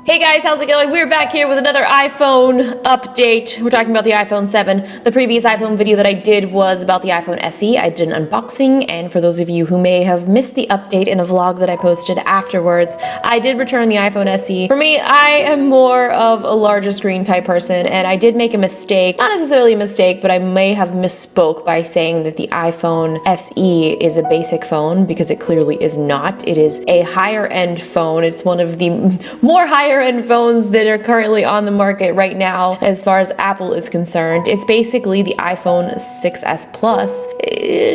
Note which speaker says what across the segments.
Speaker 1: Hey guys, how's it going? We're back here with another iPhone update. We're talking about the iPhone 7. The previous iPhone video that I did was about the iPhone SE. I did an unboxing, and for those of you who may have missed the update in a vlog that I posted afterwards, I did return the iPhone SE. For me, I am more of a larger screen type person, and I did make a mistake. Not necessarily a mistake, but I may have misspoke by saying that the iPhone SE is a basic phone, because it clearly is not. It is a higher end phone. It's one of the more higher end phones that are currently on the market right now as far as Apple is concerned. It's basically the iPhone 6s Plus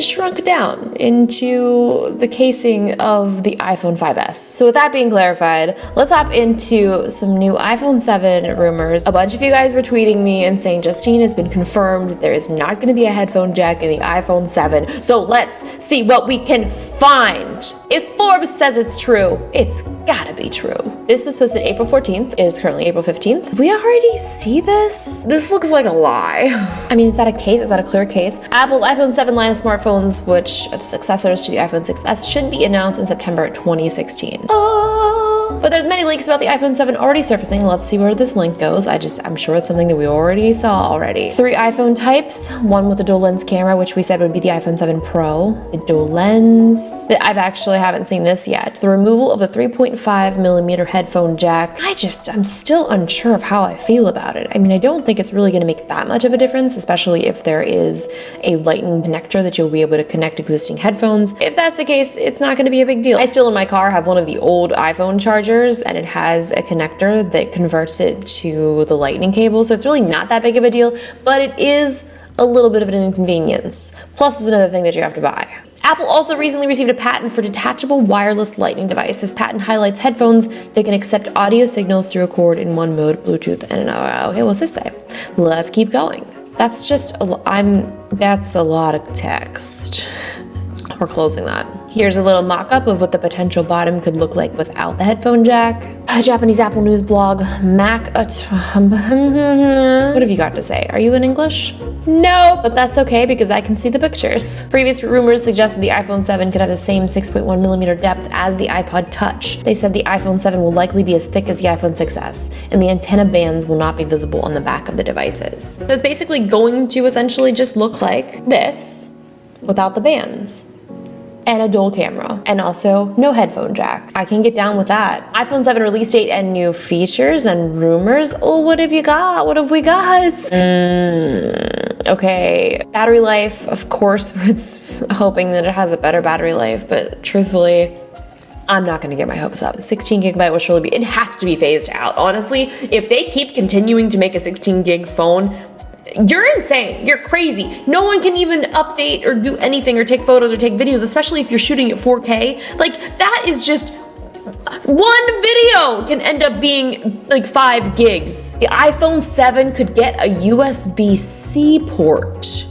Speaker 1: shrunk down into the casing of the iPhone 5s. So with that being clarified, let's hop into some new iPhone 7 rumors. A bunch of you guys were tweeting me and saying Justine has been confirmed there is not going to be a headphone jack in the iPhone 7. So let's see what we can find. If Forbes says it's true, it's gotta be true. This was posted April 14th. It is currently April 15th. Did we already see this? This looks like a lie. I mean, is that a case? Is that a clear case? Apple's iPhone 7 line of smartphones, which are the successors to the iPhone 6s, should be announced in September 2016. But there's many leaks about the iPhone 7 already surfacing. Let's see where this link goes. I'm sure it's something that we already saw already. 3 iPhone types, one with a dual lens camera, which we said would be the iPhone 7 Pro. The dual lens, I haven't seen this yet. The removal of the 3.5mm headphone jack. I'm still unsure of how I feel about it. I mean, I don't think it's really gonna make that much of a difference, especially if there is a lightning connector that you'll be able to connect existing headphones. If that's the case, it's not gonna be a big deal. I still in my car have one of the old iPhone chargers, and it has a connector that converts it to the lightning cable, so it's really not that big of a deal, but it is a little bit of an inconvenience. Plus, it's another thing that you have to buy. Apple also recently received a patent for detachable wireless lightning device. This patent highlights headphones that can accept audio signals through a cord in one mode, Bluetooth, and okay, what's this say? Let's keep going. That's a lot of text. We're closing that. Here's a little mock-up of what the potential bottom could look like without the headphone jack. A Japanese Apple News blog, what have you got to say? Are you in English? No, but that's okay because I can see the pictures. Previous rumors suggested the iPhone 7 could have the same 6.1mm depth as the iPod Touch. They said the iPhone 7 will likely be as thick as the iPhone 6s, and the antenna bands will not be visible on the back of the devices. So it's basically going to essentially just look like this without the bands. And a dual camera, and also no headphone jack. I can get down with that. iPhone 7 release date and new features and rumors. Oh, what have you got? What have we got? Okay, battery life, of course, it's hoping that it has a better battery life, but truthfully, I'm not gonna get my hopes up. 16 gigabyte will surely be, it has to be phased out. Honestly, if they keep continuing to make a 16 gig phone, you're insane. You're crazy. No one can even update or do anything or take photos or take videos, especially if you're shooting at 4K. Like, that is just one video can end up being like 5 gigs. The iPhone 7 could get a USB-C port.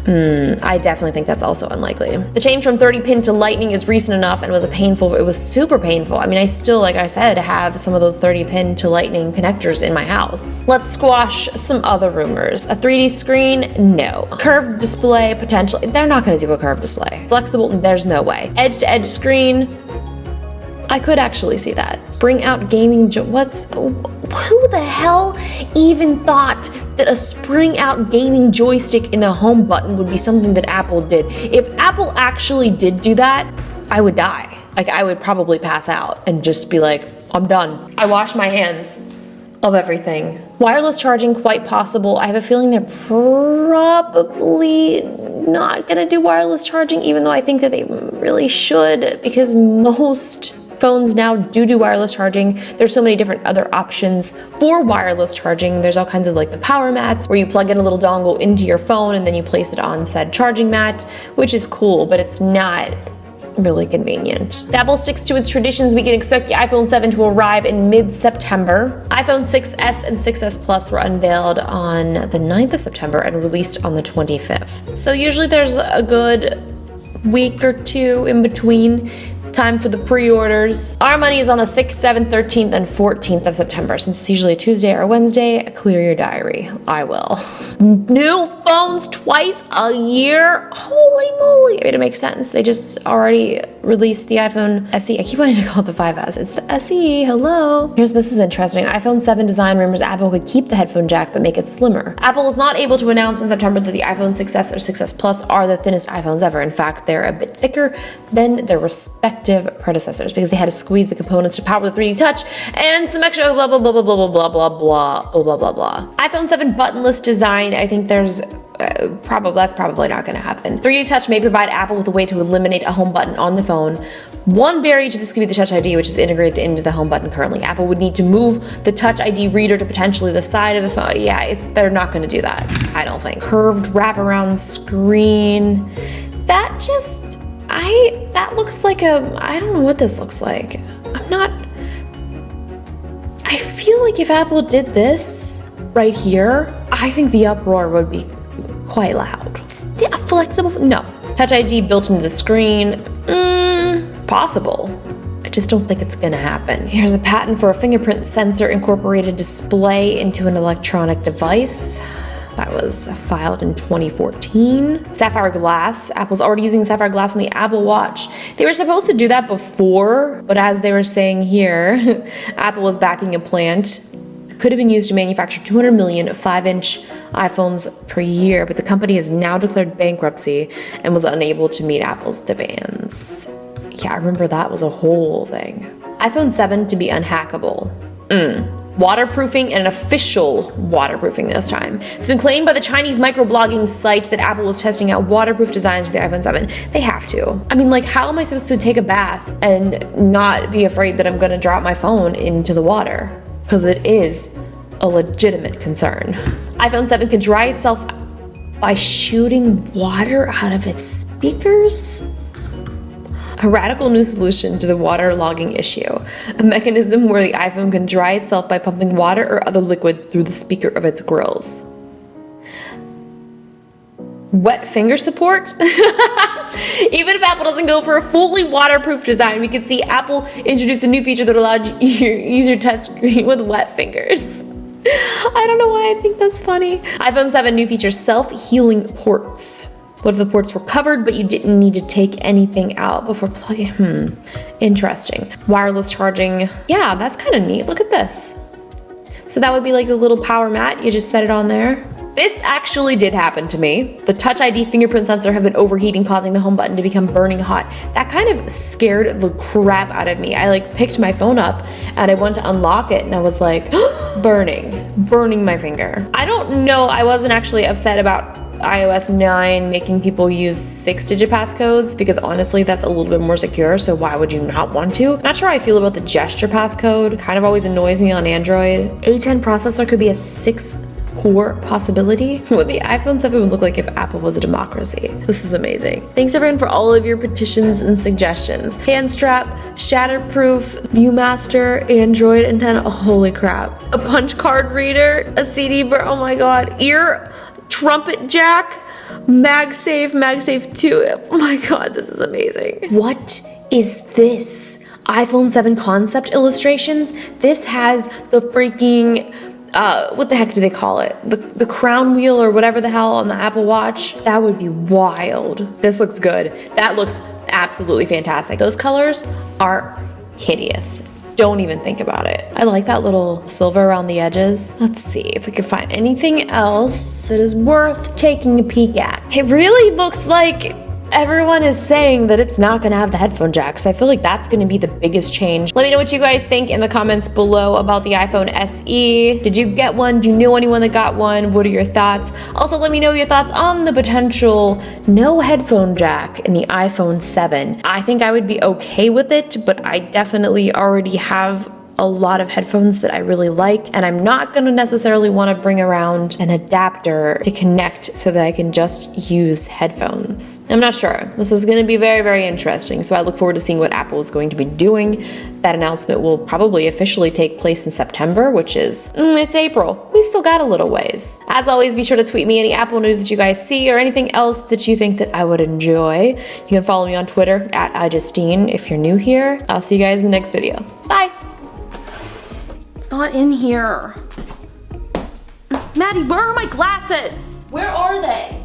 Speaker 1: I definitely think that's also unlikely. The change from 30 pin to lightning is recent enough and it was super painful. I mean, I still, like I said, have some of those 30 pin to lightning connectors in my house. Let's squash some other rumors. A 3D screen? No. Curved display? Potentially. They're not gonna do a curved display. Flexible? There's no way. Edge-to-edge screen? I could actually see that. Bring out gaming who the hell even thought that a spring out gaming joystick in the home button would be something that Apple did? If Apple actually did do that, I would die. Like, I would probably pass out and just be like, I'm done. I wash my hands of everything. Wireless charging, quite possible. I have a feeling they're probably not gonna do wireless charging, even though I think that they really should, because most phones now do wireless charging. There's so many different other options for wireless charging. There's all kinds of like the power mats where you plug in a little dongle into your phone and then you place it on said charging mat, which is cool, but it's not really convenient. Apple sticks to its traditions. We can expect the iPhone 7 to arrive in mid-September. iPhone 6s and 6s Plus were unveiled on the 9th of September and released on the 25th. So usually there's a good week or two in between time for the pre-orders. Our money is on the 6th, 7th, 13th, and 14th of September. Since it's usually a Tuesday or a Wednesday, clear your diary. I will. New phones twice a year? Holy moly. I mean, it makes sense. They just already released the iPhone SE. I keep wanting to call it the 5S. It's the SE. Hello. This is interesting. iPhone 7 design rumors Apple could keep the headphone jack but make it slimmer. Apple was not able to announce in September that the iPhone 6S or 6S Plus are the thinnest iPhones ever. In fact, they're a bit thicker than their respective predecessors because they had to squeeze the components to power the 3D Touch and some extra blah blah blah blah blah blah blah blah blah blah blah blah. iPhone 7 buttonless design. I think there's that's probably not going to happen. 3D Touch may provide Apple with a way to eliminate a home button on the phone. One barrier to this could be the Touch ID, which is integrated into the home button currently. Apple would need to move the Touch ID reader to potentially the side of the phone. Yeah, they're not going to do that, I don't think. Curved wraparound screen. That looks like I don't know what this looks like. I feel like if Apple did this right here, I think the uproar would be quite loud. Flexible? No. Touch ID built into the screen? Possible. I just don't think it's gonna happen. Here's a patent for a fingerprint sensor incorporated display into an electronic device. That was filed in 2014. Sapphire Glass. Apple's already using Sapphire Glass on the Apple Watch. They were supposed to do that before, but as they were saying here, Apple was backing a plant. It could have been used to manufacture 200 million 5-inch iPhones per year, but the company has now declared bankruptcy and was unable to meet Apple's demands. Yeah, I remember that was a whole thing. iPhone 7 to be unhackable. Waterproofing and an official waterproofing this time. It's been claimed by the Chinese microblogging site that Apple was testing out waterproof designs for the iPhone 7. They have to. I mean, like, how am I supposed to take a bath and not be afraid that I'm gonna drop my phone into the water? Because it is a legitimate concern. iPhone 7 can dry itself by shooting water out of its speakers? A radical new solution to the water logging issue. A mechanism where the iPhone can dry itself by pumping water or other liquid through the speaker of its grills. Wet finger support? Even if Apple doesn't go for a fully waterproof design, we could see Apple introduce a new feature that allowed you to use your touchscreen with wet fingers. I don't know why I think that's funny. iPhone 7 new feature, self-healing ports. What if the ports were covered, but you didn't need to take anything out before plugging? Interesting. Wireless charging. Yeah, that's kind of neat. Look at this. So that would be like a little power mat. You just set it on there. This actually did happen to me. The Touch ID fingerprint sensor have been overheating, causing the home button to become burning hot. That kind of scared the crap out of me. I picked my phone up and I went to unlock it and I was like, burning my finger. I don't know, I wasn't actually upset about iOS 9 making people use 6-digit passcodes because honestly that's a little bit more secure, so why would you not want to? Not sure how I feel about the gesture passcode. Kind of always annoys me on Android. A10 processor could be a 6-core possibility. What the iPhone 7 would look like if Apple was a democracy. This is amazing. Thanks everyone for all of your petitions and suggestions. Hand strap, shatterproof, Viewmaster, Android antenna, oh, holy crap. A punch card reader, a CD, oh my god, ear trumpet jack, MagSafe 2. Oh my god, this is amazing. What is this? iPhone 7 concept illustrations? This has the freaking, what the heck do they call it? The crown wheel or whatever the hell on the Apple Watch? That would be wild. This looks good. That looks absolutely fantastic. Those colors are hideous. Don't even think about it. I like that little silver around the edges. Let's see if we can find anything else that is worth taking a peek at. It really looks like everyone is saying that it's not gonna have the headphone jack, so I feel like that's gonna be the biggest change. Let me know what you guys think in the comments below about the iPhone SE. Did you get one? Do you know anyone that got one? What are your thoughts? Also, let me know your thoughts on the potential no headphone jack in the iPhone 7. I think I would be okay with it, but I definitely already have a lot of headphones that I really like, and I'm not gonna necessarily wanna bring around an adapter to connect so that I can just use headphones. I'm not sure. This is gonna be very, very interesting, so I look forward to seeing what Apple is going to be doing. That announcement will probably officially take place in September, which is, it's April. We still got a little ways. As always, be sure to tweet me any Apple news that you guys see or anything else that you think that I would enjoy. You can follow me on Twitter at iJustine if you're new here. I'll see you guys in the next video. Bye! It's not in here. Maddie, where are my glasses? Where are they?